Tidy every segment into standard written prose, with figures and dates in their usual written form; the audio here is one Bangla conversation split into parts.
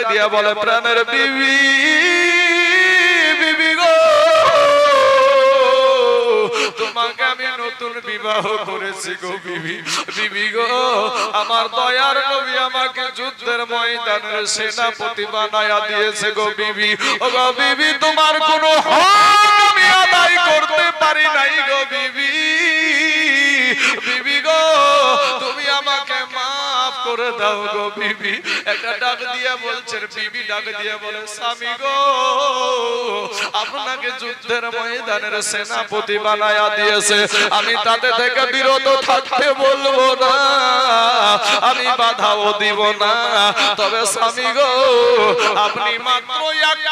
দিয়া বলে প্রাণের বিবি, বিবি গো তোমাকে আমি নতুন বিবাহ করেছি গো বিবি, বিবি গো আমার দয়ার নবী আমাকে যুদ্ধের ময়দানের সেনাপতি বানায়া দিয়েছে গো বিবি। ও গো বিবি তোমার কোনো হক আমি আদায় করতে পারি নাই গো বিবি, বিবি গো তুমি আমাকে মাফ করে দাও গো বিবি। একটা ডাক দিয়া বলছেন বিবি, ডাক দিয়া বলে স্বামী গো আপনাকে যুদ্ধের ময়দানের সেনাপতি বানায়া দিয়েছে, আমি তাতে থেকে বিরত থাকতে বলবো না, আমি বাধাও দিব না, তবে স্বামী গো আপনি মাত্র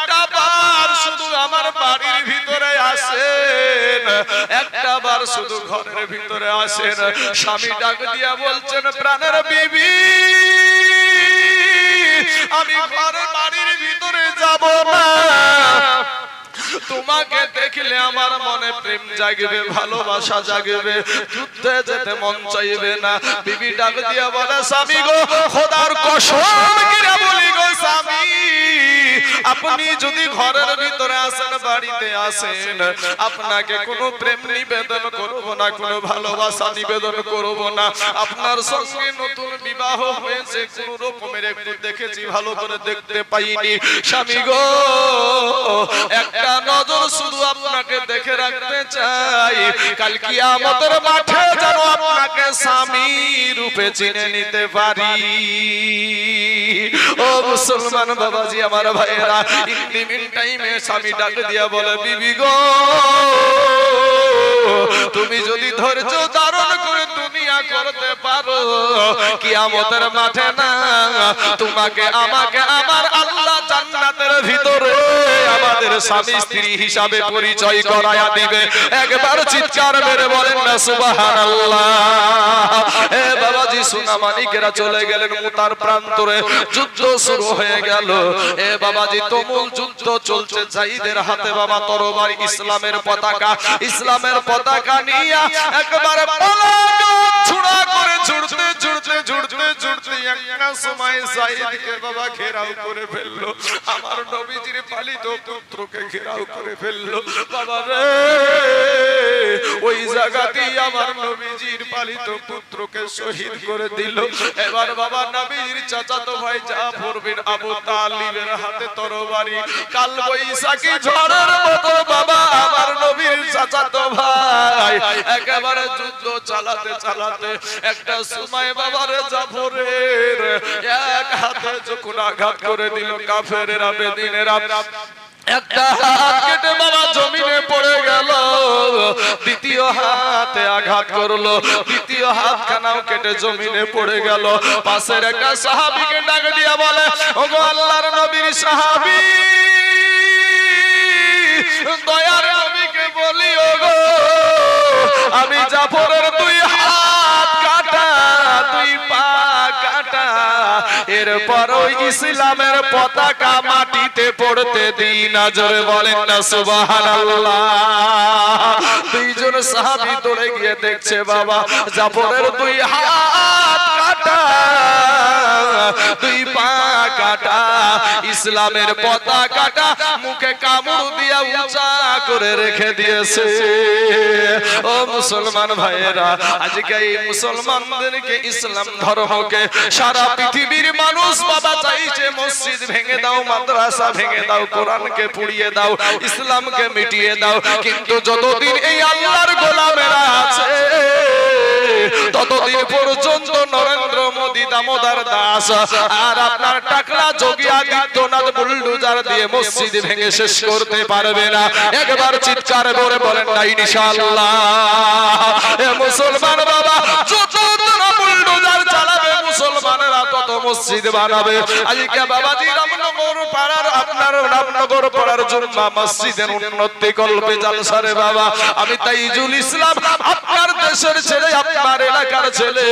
একটা বার শুধু আমার বাড়ির ভিতরে আসেন, একটা বার শুধু ঘরের ভিতরে আসেন। স্বামী ডাক দিয়া বলছেন প্রাণের বিবি আমি ঘরের বাড়ির ভিতরে যাব না, তোমাকে দেখলে আমার মনে প্রেম জাগবে, ভালোবাসা জাগবে, যুদ্ধে যেতে মন চাইবে না। বিবি ডাক দিয়া বলে স্বামী গো খোদার কসম করে বলি গো স্বামী আপনি যদি ঘরের ভিতরে আসেন, বাড়িতে আসেন, আপনাকে কোনো প্রেম নিবেদন করব না, কোনো ভালোবাসা নিবেদন করব না, আপনার সঙ্গে নতুন বিবাহ হয়েছে কোন রকমের একটু দেখেছি, ভালো করে দেখতে পাইনি। স্বামী গো একটা নজর শুধু আপনাকে দেখে রাখতে চাই, কাল কিয়ামতের মাঠে যেন আপনাকে স্বামী রূপে চিনে নিতে পারি। ও মুসলমান বাবাজি আমার ভাইয়েরা, ইন টাইমে স্বামী ডাক দিয়া বলে বিবি গো তুমি যদি ধৈর্য ধারণ করে দুনিয়া করতে পারো, কিয়ামতের মাঠে না তোমাকে আমাকে আমার আল্লাহ জান্নাতের ভিতরে আমাদের স্বামী স্ত্রী হিসাবে পরিচয় করায়া দিবে। একবার চিৎকার মেরে বলেন না সুবহানাল্লাহ। এ বাবাজি সোনা মানিকেরা চলে গেলেন মুতার প্রান্তরে, যুদ্ধ শুরু হয়ে গেল। এ বাবাজি তুমুল যুদ্ধ চলছে, জাহিদের হাতে বাবা তরবারি, ইসলামের পতাকা, ইসলামের পতাকা নিয়ে একবারে ছুড়া করে ছুটতে ছুটতে ছুটতে ছুটতে একটা সময় জাহিদকে বাবা ঘেরাও করে ফেললো, আমার নবীজির পালিত পুত্রকে ঘেরাও করে ফেললো। বাবা রে ওই জায়গাতেই আমার নবীজির পালিত পুত্রকে শহীদ করে দিল। এবার বাবা নবীজির চাচাতো ভাই জাফর বিন আবু তালিবের হাতে তরবারি, কাল বৈশাখী ঝড়ের মতো বাবা আমার নবীর চাচাতো ভাই একেবারে যুদ্ধ চালাতে চালাতে একটা সময় বাবারে জাফরের এক হাতে যখন আঘাত করে দিল কাফেরেরা বেদিনেরা, একটা হাত কেটে বাবা জমিনে পড়ে গেল, দ্বিতীয় হাতে আঘাত করলো, দ্বিতীয় হাত খানাও কেটে জমিনে পড়ে গেল। পাশের একটা সাহাবীকে ডাক দিয়া বলে ওগো আল্লাহর নবীর সাহাবী, দয়ার নবীকে বলি ওগো আমি জাফরের দুই হাত কাটা, দুই পা কাটা, এরপর ওই ইসলামের পতাকা মাটিতে পড়তে দিই না। জোরে বলেন না সুবহানাল্লাহ। দুইজন সাহাবী দৌড়ে গিয়ে দেখছে বাবা জাফরের দুই হাত কাটা, দুই পা কাটা, ইসলামের পতাকাটা মুখে কামড় দিয়া উঁচা করে রেখে দিয়েছে। ও মুসলমান ভাইয়েরা, আজকে এই মুসলমানদেরকে, ইসলাম ধর্মকে সারা পৃথিবীর মানুষ বাবা চাইছে মসজিদ ভেঙে দাও, মাদ্রাসা ভেঙে দাও, কোরআনকে পুড়িয়ে দাও, ইসলামকে মিটিয়ে দাও, কিন্তু যতদিন এই আল্লাহর গোলামেরা আছে ততদিন পর্যন্ত নরেন্দ্র মোদী, দামোদর দাস আর আপনার টাকলা যোগী আদিত্যনাথ বুলডোজার দিয়ে মসজিদ ভেঙে শেষ করতে পারবে না। একবার চিৎকার করে বলেন না ইনশাআল্লাহ। এ মুসলমান বাবা যত বুলডোজার চালাবে মুসলমানেরা তত মসজিদ বানাবে। আজকে বাবাজি রামনগর পাড়ার, আপনার রামনগর পাড়ার জুম্মা মসজিদের উন্নতি কল্পে জালসারে বাবা আমি তাইজুল ইসলাম, আপনার দেশের ছেলে, আপনার এলাকার ছেলে,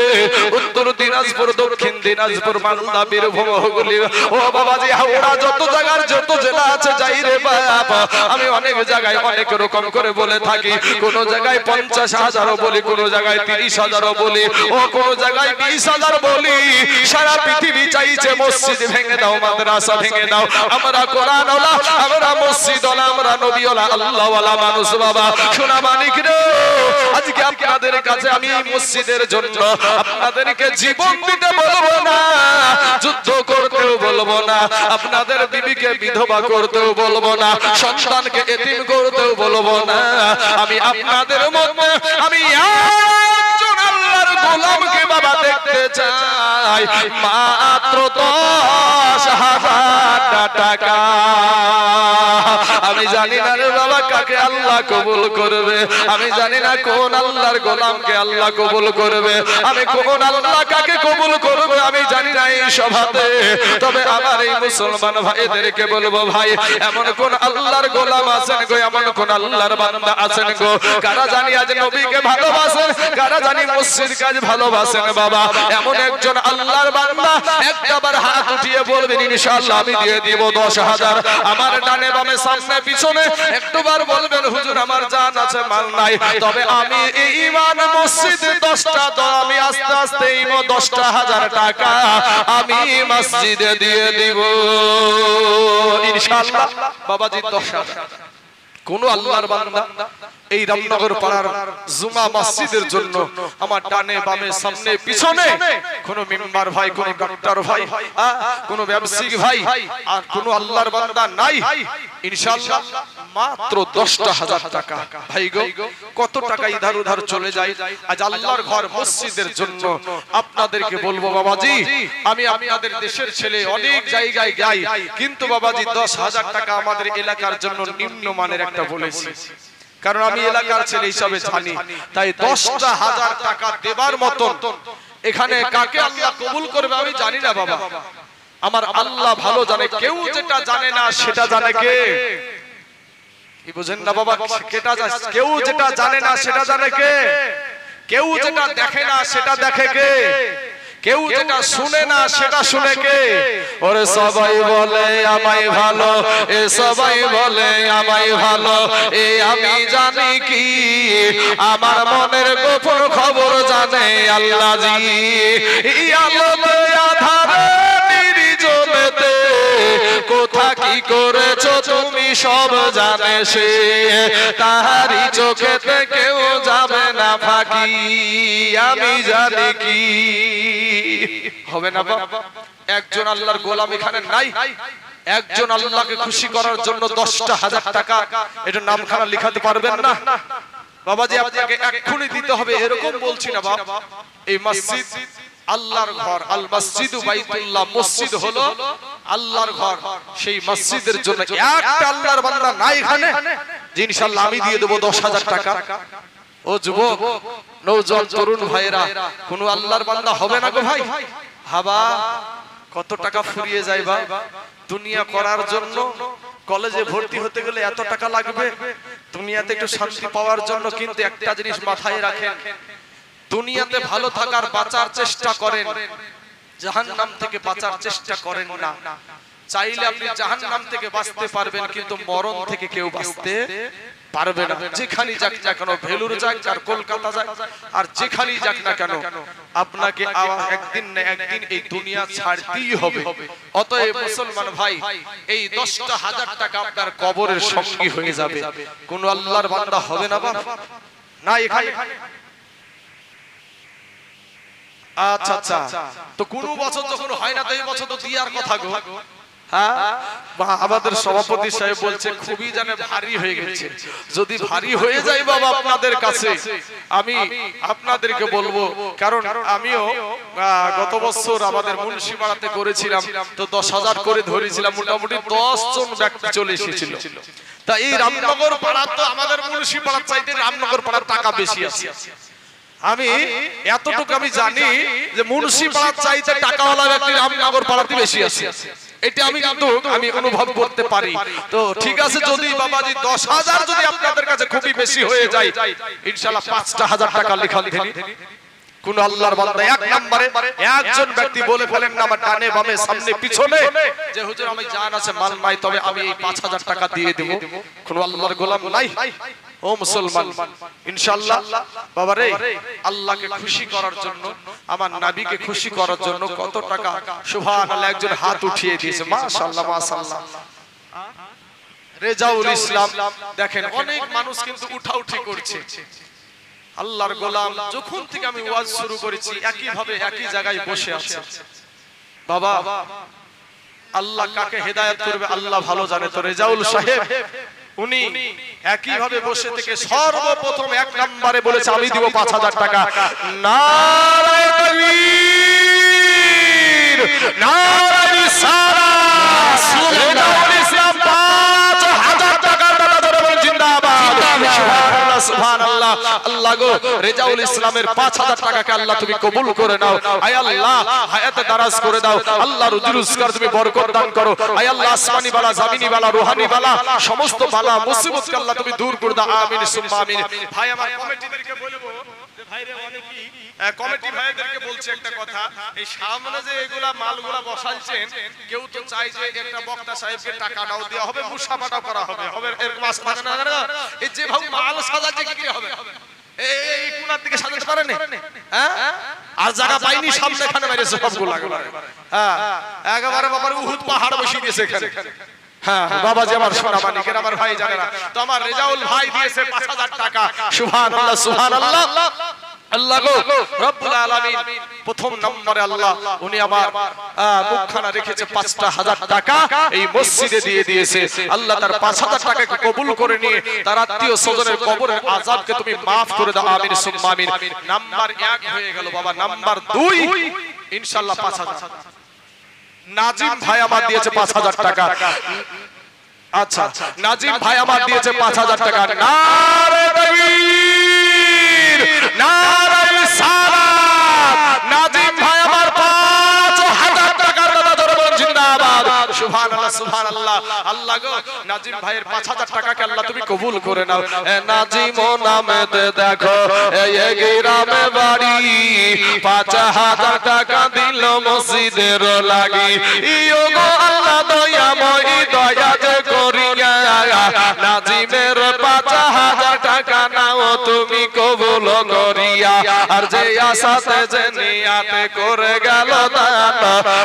উত্তর দিনাজপুর, দক্ষিণ দিনাজপুর, মালদা, বীরভূম, হুগলি, ও বাবাজি হাওড়া, যত জায়গার যত জেলা আছে যাই রে বাবা, আমি অনেক জায়গায় অনেক রকম করে বলে থাকি। কোন জায়গায় 50,000 বলি, কোন জায়গায় 30,000 বলি, ও কোন জায়গায় 20,000 বলি। সারা পৃথিবী চাইছে মসজিদ ভেঙে দাও, মাদ্রাসা ভেঙে দাও। আমরা কোরআন ওয়ালা, আমরা মসজিদ ওয়ালা, আমরা নবী ওয়ালা, আল্লাহ ওয়ালা মানুষ বাবা। সোনা মানিক রে, আজকে আপনাদের কাছে আমি মসজিদের জন্য আপনাদেরকে জীবন দিতে বলবো না, যুদ্ধ করতেও বলবো না, আপনাদের বিবিকে বিধবা করতেও বলবো না, সন্তানকে এতিম করতেও বলবো না। আমি আপনাদের মধ্যে আমি একজন আল্লাহর গোলামকে বাবা দেখতে চাই, মাত্র 10,000 টাকা। আমি জানি না রে বাবা কাকে আল্লাহ কবুল করবে, আমি জানি না কোন আল্লাহর গোলামকে আল্লাহ কবুল করবে, আমি কোন আল্লাহ কাকে কবুল করবে আমি জানি না এই সভাতে। তবে আমার এই মুসলমান ভাইদেরকে বলবো, ভাই এমন কোন আল্লাহর গোলাম আছেন গো, এমন কোন আল্লাহর বান্দা আছেন গো, কারা জানি আজ নবীকে ভালোবাসেন, কারা জানি মসজিদ কাজ ভালোবাসেন বাবা, এমন একজন আল্লাহর বান্দা একবার হাত উঠিয়ে বলবেন ইনশাআল্লাহ আমি দিয়ে দিব 10,000। আমার ডানে বামে সামনে পিছনে একবার বলবেন হুজুর আমার জান আছে মাল নাই, তবে আমি এই ইমান মসজিদে 10টা দাও, আমি আস্তে আস্তে এই 10,000 টাকা আমি মসজিদে দিয়ে দিব ইনশাআল্লাহ। বাবাজি 10,000 কোন আল্লাহর বান্দা এই রামনগর পাড়ার জুমা মসজিদের জন্য আমার ডানে বামে সামনে পিছনে কোন মেম্বার ভাই, কোন ডাক্তার ভাই, কোন ব্যবসায়িক ভাই আর কোন আল্লাহর বান্দা নাই, ইনশাআল্লাহ মাত্র 10,000 টাকা। ভাই গো কত টাকা ইধার উধার চলে যায় আজ আল্লাহর ঘর মসজিদের জন্য। আপনাদেরকে বলবো বাবাজি, আমি আপনাদের দেশের ছেলে, অনেক জায়গায় যাই, কিন্তু বাবাজি 10,000 টাকা আমাদের এলাকার জন্য নিম্নমানের একটা বলেছি, কারণ আমি এলাকার ছেলে হিসাবে জানি। তাই 10,000 টাকা দেবার মতন এখানে কাকে আল্লাহ কবুল করবে আমি জানি না বাবা, আমার আল্লাহ ভালো জানে। কেউ যেটা জানে না সেটা জানে কে, কি বুঝেন না বাবা? কেউ যেটা জানে না সেটা জানে কে, কেউ যেটা দেখে না সেটা দেখে কে, কেউ যেটা শুনে না সেটা শুনে কে? ওরে সবাই বলে আমায় ভালো, এ সবাই বলে আমায় ভালো, এ আমি জানি কি আমার মনের গোপন খবর জানে আল্লাহ জি। আলোতে আধারে নির্জনেতে কোথা কি করেছো তুমি সব জানে সে, তাহারি চোখেতে কেউ যাবে না ফাঁকি, আমি জানি কি হবে না বাবা। একজন আল্লাহর গোলাম এখানে নাই, একজন আল্লাহকে খুশি করার জন্য 10,000 টাকা এটা নামখানা লিখাতে পারবেন না বাবাজি, আপনাকে এক্ষুনি দিতে হবে এরকম বলছি না বাবা। এই মসজিদ আল্লাহর ঘর, আল মসজিদু বাইতুল্লাহ, মসজিদ হলো আল্লাহর ঘর, সেই মসজিদের জন্য একটা আল্লাহর বান্দা নাই এখানে, ইনশাআল্লাহ আমি দিয়ে দেব 10,000 টাকা। ও যুবক নওজোয়ান তরুণ ভাইরা, কোন আল্লাহর বান্দা হবে না গো ভাই? হাবা কত টাকা ফুরিয়ে যায় বা দুনিয়া করার জন্য। কলেজে ভর্তি হতে গেলে এত টাকা লাগবে, দুনিয়াতে একটু শান্তি পাওয়ার জন্য কিন্তু একটা জিনিস মাথায় রাখেন, দুনিয়াতে ভালো থাকার বাঁচার চেষ্টা করেন, জাহান্নাম থেকে বাঁচার চেষ্টা করেন না। চাইলে আপনি জাহান্নাম থেকে বাঁচতে পারবেন, কিন্তু মরণ থেকে কেউ বাঁচতে পারবে না। যেখানেই যাক না কেন, ভেলুর যাক আর কলকাতা যাক আর যেখানেই যাক না কেন, আপনাকে একদিন না একদিন এই দুনিয়া ছাড়তেই হবে। অতএব মুসলমান ভাই, এই 10,000 টাকা আপনার কবরের সঙ্গী হয়ে যাবে। কোন আল্লাহর বান্দা হবে না বাবা না এখানে? আচ্ছা আচ্ছা, তো কোন বছর যখন হয় না তো এই বছর তো দিয়ার কথা গো। আমাদের সভাপতি সাহেব বলছে খুবই জানে ভারী হয়ে গেছে, যদি ভারী হয়ে যায় বাবা আপনাদের কাছে আমি আপনাদেরকে বলবো, কারণ আমিও গত বছর আমাদের মুন্সিপাড়াতে করেছিলাম, তো 10,000 করে ধরেছিলাম, মোটামুটি 10 জন ব্যক্তি চলে এসেছিল। তা এই রামনগর পাড়া তো আমাদের মুন্সিপাড়ার চাইতে রামনগর পাড়ার টাকা বেশি আছে। আমি এতটুকু আমি জানি যে মুন্সিপাড়ার চাইতে টাকাওয়ালা ব্যক্তি রামনগর পাড়াতে বেশি আছে, এটা আমি কিন্তু আমি অনুভব করতে পারি। তো ঠিক আছে, যদি বাবাজি 10,000 যদি আপনাদের কাছে খুবই বেশি হয়ে যায়, ইনশাআল্লাহ 5,000 টাকা লেখা লিখেনি কোন আল্লাহর বান্দা এক নম্বরে একজন ব্যক্তি বলে ফেলেন না আমার ডানে বামে সামনে পিছনে যে হুজুর আমি জান আছে মাল নাই তবে আমি এই 5000 টাকা দিয়ে দেব, কোন আল্লাহর গোলাম নাই? ও মুসলমান, ইনশাআল্লাহ বাবা রে, আল্লাহকে খুশি করার জন্য, আমার নবীকে খুশি করার জন্য কত টাকা সুবহানাল্লাহ একজন হাত উঠিয়ে দিয়েছে। মাশাআল্লাহ মাশাআল্লাহ। রেজাউল ইসলাম দেখেন অনেক মানুষ কিন্তু উঠাউঠি করছে। আল্লাহর গোলাম যখন থেকে আমি ওয়াজ শুরু করেছি একই ভাবে একই জায়গায় বসে আছে। বাবা আল্লাহ কাকে হেদায়েত করবে আল্লাহ ভালো জানে। তো রেজাউল সাহেব উনি একই ভাবে বসে থেকে সর্বপ্রথম এক নম্বরে বলেছে আমি দিব 5000 টাকা। নারায়ে তাকবীর, নারায়ে রিসালাত, রেজাউল ইসলাম 5000 টাকার দাদা ধরে বলেন জিন্দাবাদ। সুবহানাল্লাহ সুবহানাল্লাহ। আল্লাহ গো রেজাউল ইসলামের 5000 টাকাকে আল্লাহ তুমি কবুল করে নাও। আয় আল্লাহ হায়াতে দারাজ করে দাও। আল্লাহ রুজি রোজগার তুমি বরকত দান করো। আয় আল্লাহ আসমানি বালা জমিনি বালা রুহানি বালা সমস্ত বালা মুসিবতকে আল্লাহ তুমি দূর করে দাও। আমিন সুম্মা আমিন। ভাই আমার কমিটিদেরকে বলবো যে ভাইরে অনেকেই কমিটি ভাইদেরকে বলছে একটা কথা, এই সামনে যে এগুলা মালগুলা বসাইছেন কেউ তো চাই যে একটা বক্তা সাহেবকে টাকাটাও দেওয়া হবে, মুসাফাটাও করা হবে, হবে এরকম আস থাকে না? এই যে ভাই মাল সাজাচ্ছে কি হবে? এই কোণার দিকে সাজাতে পারে না? হ্যাঁ আর জায়গা পাইনি সামনে এখানে মেরেছে সবগুলা। হ্যাঁ একেবারে বাবার উহুদ পাহাড় বসিয়ে দিয়েছে এখানে। হ্যাঁ বাবা যে আমার সোনা মানিকের আমার ভাই জানেরা, তো আমার রেজাউল ভাই দিয়েছে 5000 টাকা। সুবহানাল্লাহ সুবহানাল্লাহ। আল্লাহ গো রব্বুল আলামিন প্রথম নম্বরে আল্লাহ উনি আমার মুখখানা রেখেছে 5000 টাকা এই মসজিদে দিয়ে দিয়েছে। আল্লাহ তার 5000 টাকাকে কবুল করে নিয়ে তার আত্মীয় স্বজনের কবরের আযাবকে তুমি maaf করে দাও। আমিন সুম্মা আমিন। নাম্বার 1 হয়ে গেল বাবা। নাম্বার 2 ইনশাআল্লাহ 5000 নাজিম ভাই আমার দিয়েছে 5000 টাকা। আচ্ছা নাজিম ভাই আমার দিয়েছে 5000 টাকা। নারে তাকবীর, নারে রিসালাত। নাজিম ভাই আমার 5000 টাকার দাদা ধরে বলেন জিন্দাবাদ। সুবহানাল্লাহ সুবহানাল্লাহ। আল্লাহ গো নাজিম ভাইয়ের 5000 টাকাকে আল্লাহ তুমি কবুল করে নাও। নাজিম নামেতে দেখো এই গ্রামে বাড়ি, 5000 টাকা দিল মসজিদের লাগি। ইয়ো গো আল্লাহ দয়াময় দয়া যে করিয়া নাজিমের 5000 টাকা নাও তুমি কবুল করিয়া। আর যে আশাতে যে নিয়াতে করে গেল দান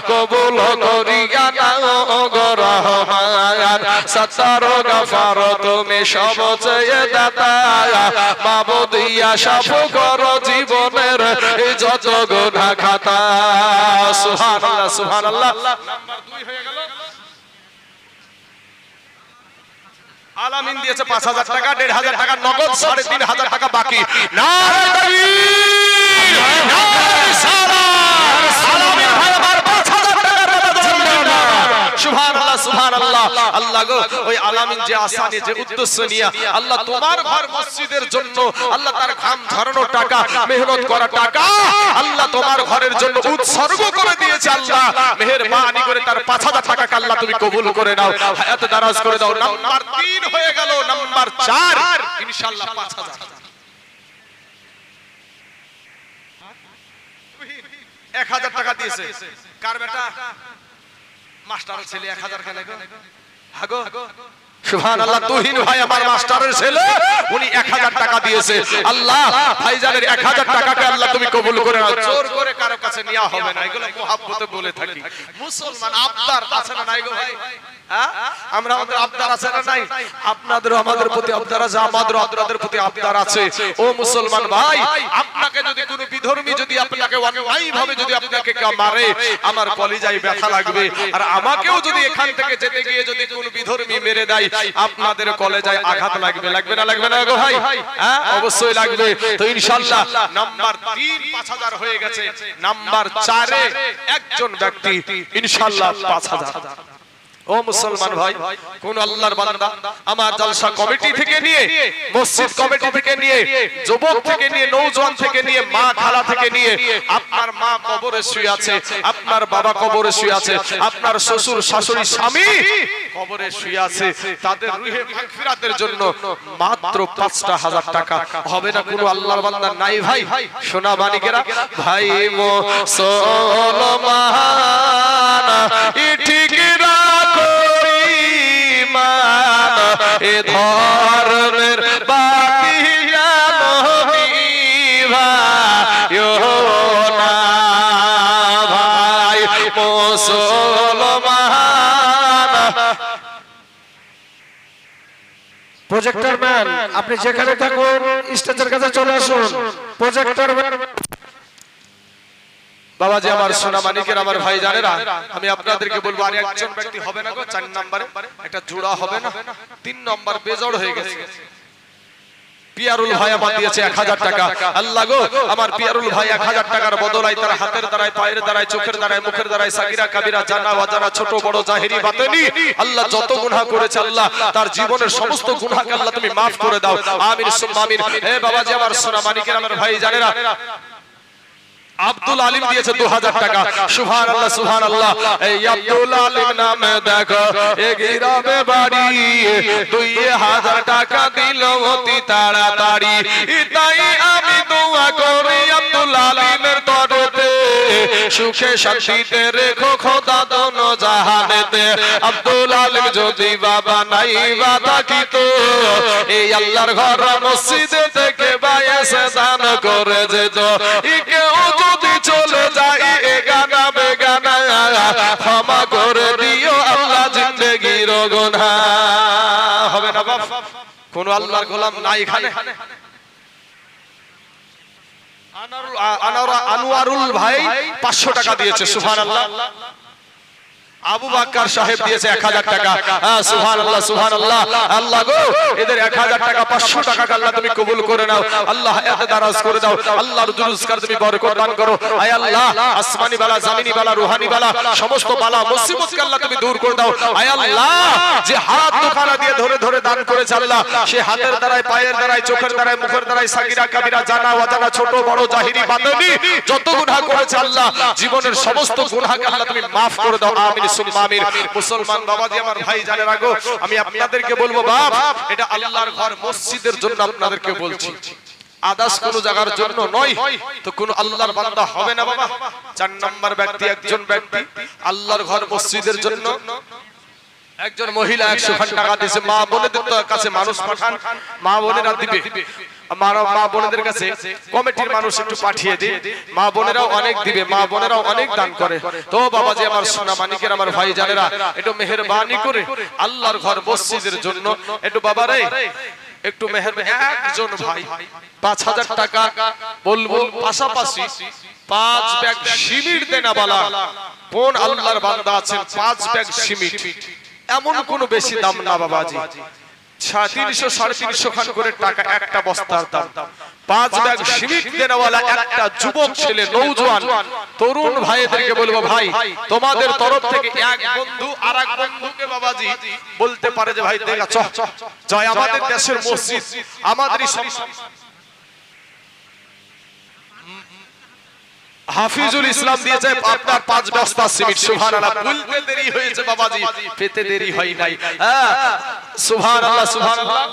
কবুল করিয়া নাও গো রহমান। সত্তার গফার তুমি সব চেয়ে দাতা, মাবুদ ইয়া সব করো জীবনের যত গুনাহ খাতা। সুবহানাল্লাহ সুবহানাল্লাহ। নাম্বার 2 হয়ে গেল। আলামিন দিয়েছে 5000 টাকা, 1500 টাকা নগদ, 3500 টাকা বাকি। নারে তাকবীর, নারে রিসালাত। আলামিন ভাই আমার 5000 টাকা সুবহানাল্লাহ সুবহানাল্লাহ। আল্লাহ গো ওই আলামিন যে আশা নিয়ে যে উদ্দেশ্য নিয়ে আল্লাহ তোমার ঘর মসজিদের জন্য আল্লাহ তার ঘাম ঝরানো টাকা, মেহনত করা টাকা আল্লাহ তোমার ঘরের জন্য উৎসর্গ করে দিয়েছে। আল্লাহ মেহেরবানি করে তার 5000 টাকাকে আল্লাহ তুমি কবুল করে নাও, হায়াতে দারাজ করে দাও। নাম্বার 3 হয়ে গেল। নাম্বার 4 ইনশাআল্লাহ 5000। 1000 টাকা দিয়েছে কার বেটা? মাস্টারের ছেলে 1000 কেন গো? হাগো সুবহানাল্লাহ। তুহিন ভাই আমার মাস্টারের ছেলে, উনি 1000 টাকা দিয়েছে। আল্লাহ ভাইজানের 1000 টাকাকে আল্লাহ তুমি কবুল করে নাও। জোর করে কারো কাছে নেওয়া হবে না, এগুলো মুহাব্বতে বলে থাকি। মুসলমান আবদার আছে না নাই গো ভাই? হ্যাঁ আমরা আমাদের আবদার আছে না নাই? আপনাদের আমাদের প্রতি আবদার আছে, আমাদের আপনাদের প্রতি আবদার আছে। ও মুসলমান ভাই, আপনাকে যদি কোনো বিধর্মী যদি আপনাকে অন্যায়ভাবে যদি আপনাকে মারে আমার কলিজায় ব্যথা লাগবে। আর আমাকেও যদি এখান থেকে যেতে গিয়ে যদি কোনো বিধর্মী মেরে দেয় আপনাদের কলিজায় আঘাত লাগবে। লাগবে না লাগবে না গো ভাই? হ্যাঁ অবশ্যই লাগবে। তো ইনশাআল্লাহ নাম্বার 3 5000 হয়ে গেছে। নাম্বার 4 এ একজন ব্যক্তি ইনশাআল্লাহ 5000 ও মুসলমান ভাই, কোন আল্লাহর বান্দা আমার জলসা কমিটি থেকে নিয়ে, মসজিদ কমিটি থেকে নিয়ে, যুবক থেকে নিয়ে, নওজোয়ান থেকে নিয়ে, মা খালা থেকে নিয়ে, আপনার মা কবরে শুয়ে আছে, আপনার বাবা কবরে শুয়ে আছে, আপনার শ্বশুর শাশুড়ি স্বামী কবরে শুয়ে আছে, তাদের রুহে মাগফিরাতের জন্য মাত্র ৫,০০০ টাকা হবে না কোন আল্লাহর বান্দা নাই ভাই? সোনা মানিকেরা ভাই মুসলমান ঠিক রাখো ঈমান, এ ধর্মের বাতি জানো নিভাইও না ভাই মুসলমান। প্রজেক্টর ম্যান, আপনি যেখানে থাকুন স্টেজের কাছে চলে আসুন। প্রজেক্টর ম্যান, বাবাজি আমার সোনা মানিকের আমার ভাই জানেরা, আমি আপনাদেরকে বলবো আর একজন ব্যক্তি হবে না গো, ৪ নম্বরে একটা জোড়া হবে না, ৩ নম্বর বেজড় হয়ে গেছে। পিয়ারুল ভাই আমার দিয়েছে ১০০০ টাকা। আল্লাহ গো, আমার পিয়ারুল ভাই ১০০০ টাকার বদলায় তার হাতের দ্বারায়, পায়ের দ্বারায়, চোখের দ্বারায়, মুখের দ্বারায়, সাগিরা কাবিরা, জানা ওয়াজানা, ছোট বড়, জাহেরি বাতেনি, আল্লাহ যত গুনাহ করেছে আল্লাহ তার জীবনের সমস্ত গুনাহকে আল্লাহ তুমি মাফ করে দাও। আমিন সুম্মা আমিন। হে বাবাজি আমার সোনা মানিকের আমার ভাই জানেরা, আব্দুল আলিম দিয়েছে ২০০০ টাকা। সুবহানাল্লাহ সুবহানাল্লাহ। এই আব্দুল আলিম নামে দেখো এ গ্রামে বাড়ি, ২০০০ টাকা দিল অতি তাড়াতাড়ি। তাই আমি দোয়া করি আব্দুল আলিমের তরফে সুখে শান্তিতে রেখো খোদা দোনো জাহানেতে। আব্দুল আলিম যদি বাবা নাই বা থাকিত, এই আল্লাহর ঘর মসজিদে থেকে বাইসে দান করে যেত। কেউ যদি চলে যায় এ গানা বেগানা, ক্ষমা করে দিও আল্লাহ জিন্দেগির গুনাহ। হবে না বাপ? কোন আল্লাহর গোলাম নাই এখানে? আনোয়ারুল ভাই ৫০০ টাকা দিয়েছে। সুবহানাল্লাহ। আবু বকর সাহেব দিয়েছে ১০০০ টাকা। সুবহানাল্লাহ সুবহানাল্লাহ। আল্লাহ গো, এদের ১০০০ টাকা ৫০০ টাকা আল্লাহ তুমি কবুল করে নাও। আল্লাহ হায়াতে দারাজ করে দাও। আল্লাহর রুজগার তুমি বরকত দান করো। আয় আল্লাহ, আসমানি বালা, জামিনি বালা, রুহানি বালা, সমস্ত বালা মুসিবতকে আল্লাহ তুমি দূর করে দাও। আয় আল্লাহ, যে হাত দুখানা দিয়ে ধরে ধরে দান করেছে আল্লাহ, সে হাতের দ্বারায়, পায়ের দ্বারায়, চোখের দ্বারায়, মুখের দ্বারায়, সাগিরা কাবিরা, জানা ওয়াজানা, ছোট বড়, জাহিরি বাতিনি যত গুনাহ করেছে আল্লাহ, জীবনের সমস্ত গুনাহকে আল্লাহ তুমি maaf করে দাও। আমিন সুম্মা আমিন। মুসলমান বাবাজি আমার ভাই জানেন, আগো আমি আপনাদেরকে বলবো বাপ, এটা আল্লাহর ঘর মসজিদের জন্য আপনাদেরকে বলছি, আদাস কোন জায়গার জন্য নয়। তো কোন আল্লাহর বান্দা হবে না বাবা? ৪ নম্বর ব্যক্তি, একজন ব্যক্তি আল্লাহর ঘর মসজিদের জন্য, একজন মহিলা ১০০ টাকা দিয়েছে। মা বোনদের কাছে মানুষ পাঠান, মা বোনেরা দিবে। মা বোনদের কাছে কমিটির মানুষ একটু পাঠিয়ে দিন, মা বোনেরাও অনেক দিবে, মা বোনেরাও অনেক দান করে। তো বাবাজি আমার সোনা মানিকের আমার ভাই জানেরা, একটু মেহেরবানি করে আল্লাহর ঘর মসজিদের জন্য একটু বাবারে একটু মেহেরবানি, একজন ভাই ৫০০০ টাকা বলবো, পাশাপাশি ৫ ব্যাগ সিমিট দেনাওয়ালা কোন আল্লাহর বান্দা আছেন? ৫ ব্যাগ সিমিট, এমন কোন বেশি দাম না বাবাজি, ৩০০ ৩৫০ খান করে টাকা একটা বস্তার দাম। ৫ ব্যাগ সিমিট দেনাওয়ালা একটা যুবক ছেলে, নওজোয়ান তরুণ ভাইদেরকে বলবো, ভাই তোমাদের তরফ থেকে এক বন্ধু আর এক বন্ধুকে বাবাজি বলতে পারে যে ভাই দেখা জয় আমাদের দেশের মসজিদ, আমাদেরই হাফিজুল ইসলাম দিয়েছে আপনার ৫ বস্তা সিমেন্ট। সুবহানাল্লাহ। বলতে দেরি হয়েছে বাবাজি, পেতে দেরি হয় নাই। সুবহানাল্লাহ সুবহানাল্লাহ।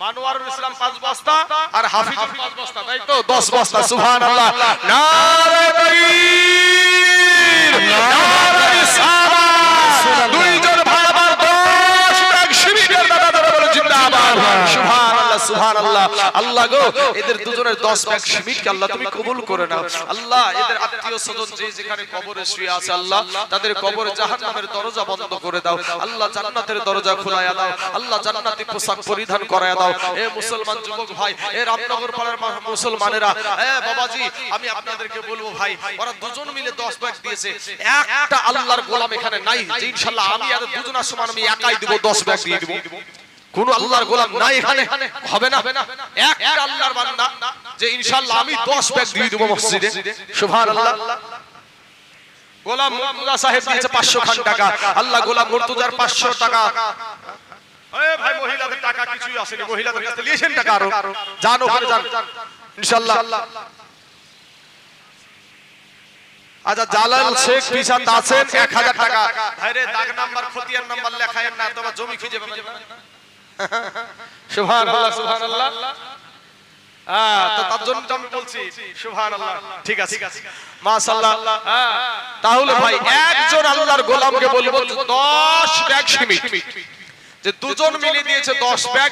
মানওয়ারুল ইসলাম ৫ বস্তা আর হাফিজুল ৫ বস্তা, তাই তো ১০ বস্তা। সুবহানাল্লাহ। নারে তাকবীর, নারে রিসালাত। দুইজন ভাই আবার ১০ ব্যাগ সিমেন্টের দাদা দাদা বলে জিন্দাবাদ। সুবহানাল্লাহ সুবহানাল্লাহ। আল্লাহ গো, এদের দুজনের ১০ ব্যাগ সিমেন্টকে আল্লাহ তুমি কবুল করে নাও। আল্লাহ এদের আত্মীয় স্বজন যে যেখানে কবরে শুয়ে আছে আল্লাহ, তাদের কবরে জাহান্নামের দরজা বন্ধ করে দাও। আল্লাহ জান্নাতের দরজা খোলায়া দাও। আল্লাহ জান্নাতি পোশাক পরিধান করায়া দাও। এ মুসলমান যুবক ভাই, এ রামনগর পাড়ার মুসলমানেরা, এ বাবাজি আমি আপনাদেরকে বলবো ভাই, ওরা দুজন মিলে ১০ ব্যাগ দিয়েছে। একটা আল্লাহর গোলাম এখানে নাই যে ইনশাআল্লাহ আমি আর দুজনের সমান আমি একাই দিব ১০ ব্যাগ দিয়ে দিব। কোন আল্লাহর গোলাম নাই এখানে? হবে না। একটা আল্লাহর বান্দা যে ইনশাআল্লাহ আমি ১০ ব্যাগ দিয়ে দেব মসজিদে। সুবহানাল্লাহ। গোলাম মুর্তজা সাহেব দিয়েছে 500 খান টাকা। আল্লাহ গোলাম মুর্তজার 500 টাকা। এই ভাই মহিলাদের টাকা কিছুই আসেনি, মহিলাদের কাছে নিয়েছেন টাকা আরো। যান ওখানে যান ইনশাআল্লাহ। আচ্ছা জালাল শেখ পিছাত আছেন 1000 টাকা। ভাইরে দাগ নাম্বার খতিয়ান নাম্বার লেখায়েন না, তোমার জমি খুঁজে পাবেন না। সুবহানাল্লাহ সুবহানাল্লাহ। তো তার জন্য তো আমি বলছি সুবহানাল্লাহ। ঠিক আছে মাশাআল্লাহ। তাহলে ভাই একজন আল্লাহর গোলামকে বলবো 10 ব্যাগ সিমেন্ট, যে দুজন মিলে দিয়েছে 10 ব্যাগ।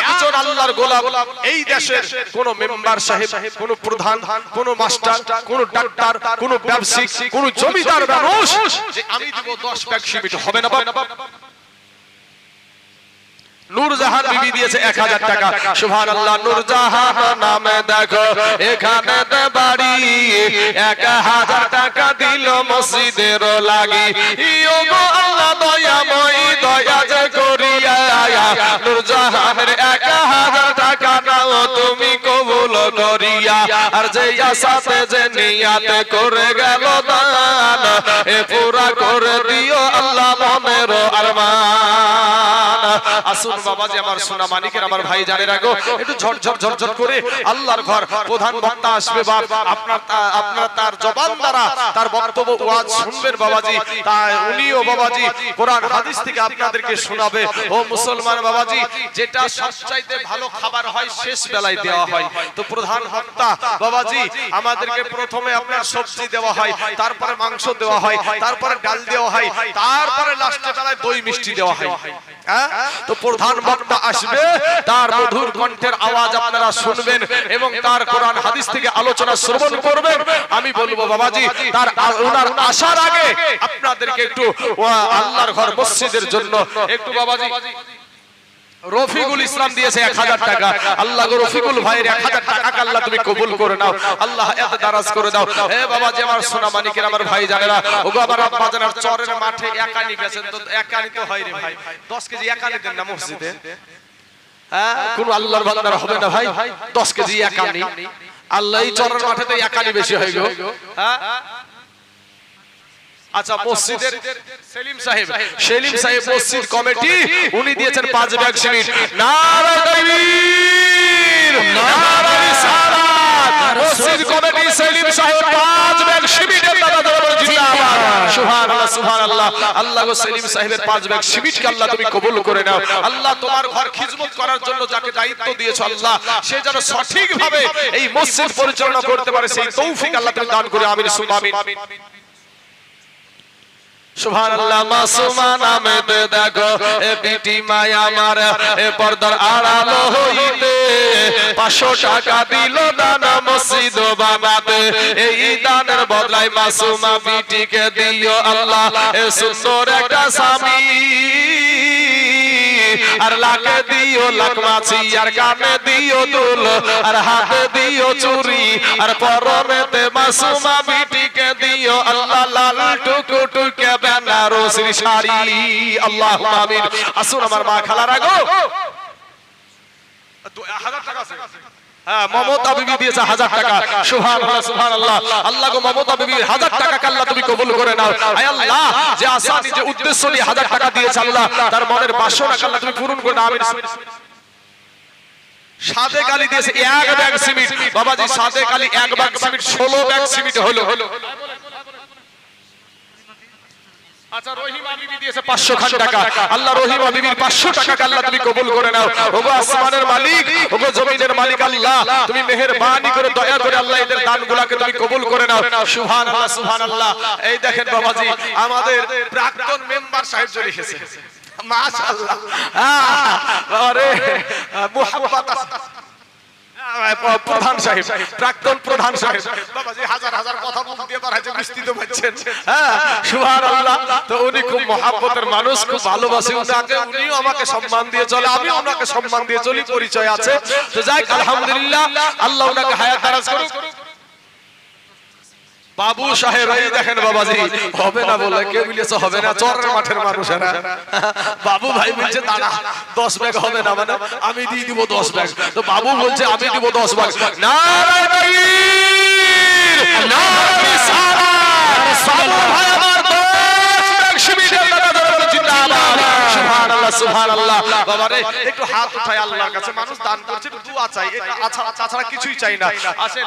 একজন আল্লাহর গোলাম, এই দেশের কোন মেম্বার সাহেব, কোন প্রধান, কোন মাস্টার, কোন ডাক্তার, কোন ব্যবসায়িক, কোন জমিদার মানুষ যে আমি দিব 10 ব্যাগ সিমেন্ট হবে না বাবা। নূরজাহান বিবি দিয়েছে 1000 টাকা। সুবহানাল্লাহ। নূরজাহান নামে দেখো এখানে তে বাড়ি, 1000 টাকা দিল মসজিদের লাগি। ইয়ো গো আল্লাহ দয়াময় দয়া যে করিয়া, নূরজাহানের 1000 টাকা নাও তুমি কবুল করিয়া। আর যে আশাতে যে নিয়াতে করে গেল দান, এ পুরা করে দিও আল্লাহ মনের আরমান। আসুন বাবাজি আমার সোনা মানিকের আমার ভাই জানে রাখো, একটু ঝরঝর ঝরঝর করে আল্লাহর ঘর প্রধান বক্তা আসবে বাপ, আপনার তার জবান দ্বারা তার বক্তব্য ওয়াজ শুনবেন বাবাজি। তাই উনিও বাবাজি কোরআন হাদিস থেকে আপনাদেরকে শোনাবে। ও মুসলমান বাবাজি, যেটা সবচাইতে ভালো খাবার হয় শেষ বেলায় দেওয়া হয়। তো প্রধান বক্তা বাবাজি আমাদেরকে প্রথমে আপনার সবজি দেওয়া হয়, তারপরে মাংস দেওয়া হয়, তারপরে ডাল দেওয়া হয়, তারপরে লাস্টে বেলায় দই মিষ্টি দেওয়া হয়। তো প্রধান বক্তা আসবে, তার মধুর কণ্ঠের আওয়াজ আপনারা শুনবেন এবং তার কোরআন হাদিস থেকে আলোচনা শ্রবণ করবেন। আমি বলবো বাবাজি তার ওনার আসার আগে আপনাদেরকে একটু আল্লাহর ঘর মসজিদের জন্য একটু বাবাজি রফিকুল ইসলাম দিয়েছে 1000 টাকা। আল্লাহ গো রফিকুল ভাইয়ের 1000 টাকা আল্লাহ তুমি কবুল করে নাও, আল্লাহ এত দারাজ করে দাও। হে বাবা যে আমার সোনা মানিকের আমার ভাই জানেরা, ওগো আমার আব্বা জানার চরের মাঠে একানি বেচেন, তো একানি তো হয় রে ভাই, 10 কেজি একানি দেন না মসজিদে। কোন আল্লাহর বান্দার হবে না ভাই 10 কেজি একানি? আল্লাহ এই চরের মাঠে তো একানি বেশি হয় গো। আচ্ছা মসজিদের সেলিম সাহেব মসজিদ কমিটি উনি দিয়েছেন 5 ব্যাগ সিমেন্ট। নারে তাকবীর, নারে রিসালাত। মসজিদ কমিটি সেলিম সাহেব 5 ব্যাগ সিমেন্টের দাদা দরবার জিন্দাবাদ। সুবহানাল্লাহ সুবহানাল্লাহ। আল্লাহ গো সেলিম সাহেবের 5 ব্যাগ সিমেন্টকে আল্লাহ তুমি কবুল করে নাও। আল্লাহ তোমার ঘর খিদমত করার জন্য যাকে দায়িত্ব দিয়েছো আল্লাহ, সে যেন সঠিকভাবে এই মসজিদ পরিচালনা করতে পারে সেই তৌফিক আল্লাহ তুমি দান করে আমিন সুবহান আমিন। সুবহানাল্লাহ। মাসুমা নামে দেখো এ বিটি মায়া আমার, এ পর্দার আড়াল হইতে 500 টাকা দিল দান মসজিদ বানাতে। এই দানের বদলায় মাসুমা বিটিকে দিও আল্লাহ এ সুন্দর একটা স্বামী। আর লাকে দিও লাখ মাছি, আর কানে দিও দুল, আর হাতে দিও চুরি, আর পরনেতে মাসুমা বিটিকে দিও আল্লাহ লাল টুকুটুকে বেনারসির শাড়ি। আল্লাহুম্মা আমিন। আসুন আমার মা খালারা গো 1000 টাকা আছে। মমতা বিবি দিয়েছে 1000 টাকা। সুবহানাল্লাহ সুবহানাল্লাহ। আল্লাহ গো মমতা বিবির 1000 টাকা আল্লাহ তুমি কবুল করে নাও। আয় আল্লাহ যে আসানি যে উদ্দেশ্য নিয়ে 1000 টাকা দিয়েছে আল্লাহ, তার মনের বাসনা আল্লাহ তুমি পূরণ করে নাও। আমিন। সাদেক আলী দিয়েছে 1 ব্যাগ সিমেন্ট। বাবাজি Sadek Ali 1 bag cement 16 bag cement হলো। আচ্ছা রহিমা বিবি দিয়েছে 500 খান টাকা। আল্লাহ রহিমা বিবির 500 টাকা আল্লাহ তুমি কবুল করে নাও। ওগো আসমানের মালিক, ওগো জমিনের মালিক আল্লাহ, তুমি মেহেরবানি করে দয়া করে আল্লাহ এদের দানগুলোকে তুমি কবুল করে নাও। সুবহানাল্লাহ সুবহানাল্লাহ। এই দেখেন বাবাজি আমাদের প্রাক্তন মেম্বার সাহেব চলে এসেছে। মাশাআল্লাহ। আরে মুহাব্বত প্রধান সাহেব, প্রাক্তন প্রধান সাহেব বাবাজি হাজার হাজার কথা মুখ দিয়ে বাড়াইছে, বিস্তৃত পাচ্ছেন। সুবহানাল্লাহ। তো উনি খুব মহব্বতের মানুষ, খুব ভালোবাসে উনাকে, উনিও আমাকে সম্মান দিয়ে চলে, আমিও ওনাকে সম্মান দিয়ে চলি, পরিচয় আছে। তো যাই আলহামদুলিল্লাহ, আল্লাহ ওনাকে হায়াত দারাজ করুক। বাবু সাহেব এই দেখেন বাবাজি, হবে না বলে কে বলেছে হবে না, চরের মাঠের মানুষেরা। বাবু ভাই বলছে দাঁড়া 10 ব্যাগ হবে না, মানে আমি দিয়ে দিব 10 ব্যাগ। তো বাবু বলছে আমি দিব 10 ব্যাগ। নারে তাকবীর, নারে রিসালাত। বাবু ভাই আমার দোস্ত শিবিরের দাদা বলে জিন্দাবাদ সুবহানাল্লাহ সুবহানাল্লাহ বাবা রে একটু হাত উঠায় আল্লাহর কাছে মানুষ দান করছে একটু দোয়া চাই এটা তাছাড়া কিছুই চাই না আসেন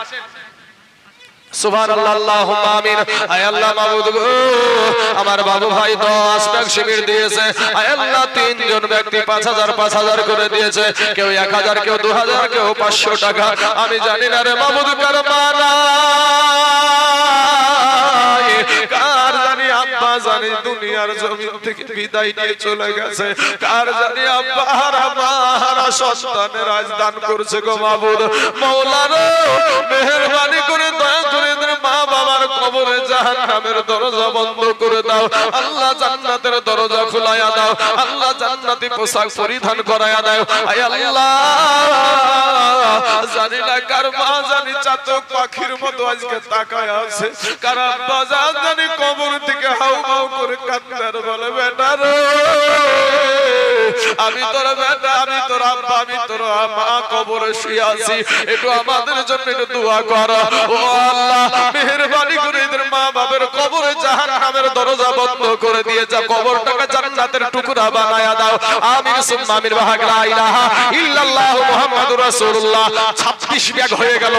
সুবহানাল্লাহ আল্লাহুম্মা আমিন আয় আল্লাহ মাবুদ গো আমার বাবু ভাই 10 টাকা শিবির দিয়েছে আয় আল্লাহ তিনজন ব্যক্তি 5000 করে দিয়েছে কেউ 1000 কেউ 2000 কেউ 500 টাকা আমি জানি না রে মাবুদ কারমানা কার জানি আব্বা জানি দুনিয়ার জমিন থেকে বিদায় নিয়ে চলে গেছে কার জানি আব্বা হারা সন্তানের আজ দান করছে গো মাবুদ মাওলা রে মেহেরবানি করে দয়া করে মা বাবার কবরে জাহান্নামের দরজা বন্ধ করে দাও আল্লাহ জান্নাতের দরজা খোলায়া দাও আল্লাহ জান্নাতি পোশাক পরিধান করায়া দাও আয় আল্লাহ জানি না কার মা জানি চাতক পাখির মতো আজকে তাকায় আছে কার আব্বা জানি কবর থেকে হাউমাউ করে কান্নার বলে বেটা রে আমি তোর বেটা আমি তোর আব্বা আমি তোর মা কবরে শুয়ে আছি একটু আমাদের জন্য একটু দোয়া কর ও আল্লাহ মেহেরবানি করে এদের মা বাবার কবরে জাহান্নামের দরজা বন্ধ করে দিয়ে যা কবরটাকে জান্নাতের টুকরা বানায়া দাও আমিন সুম্মা আমিন ওয়া লা ইলাহা ইল্লাল্লাহু মুহাম্মাদুর রাসূলুল্লাহ 26 ব্যাগ হয়ে গেল।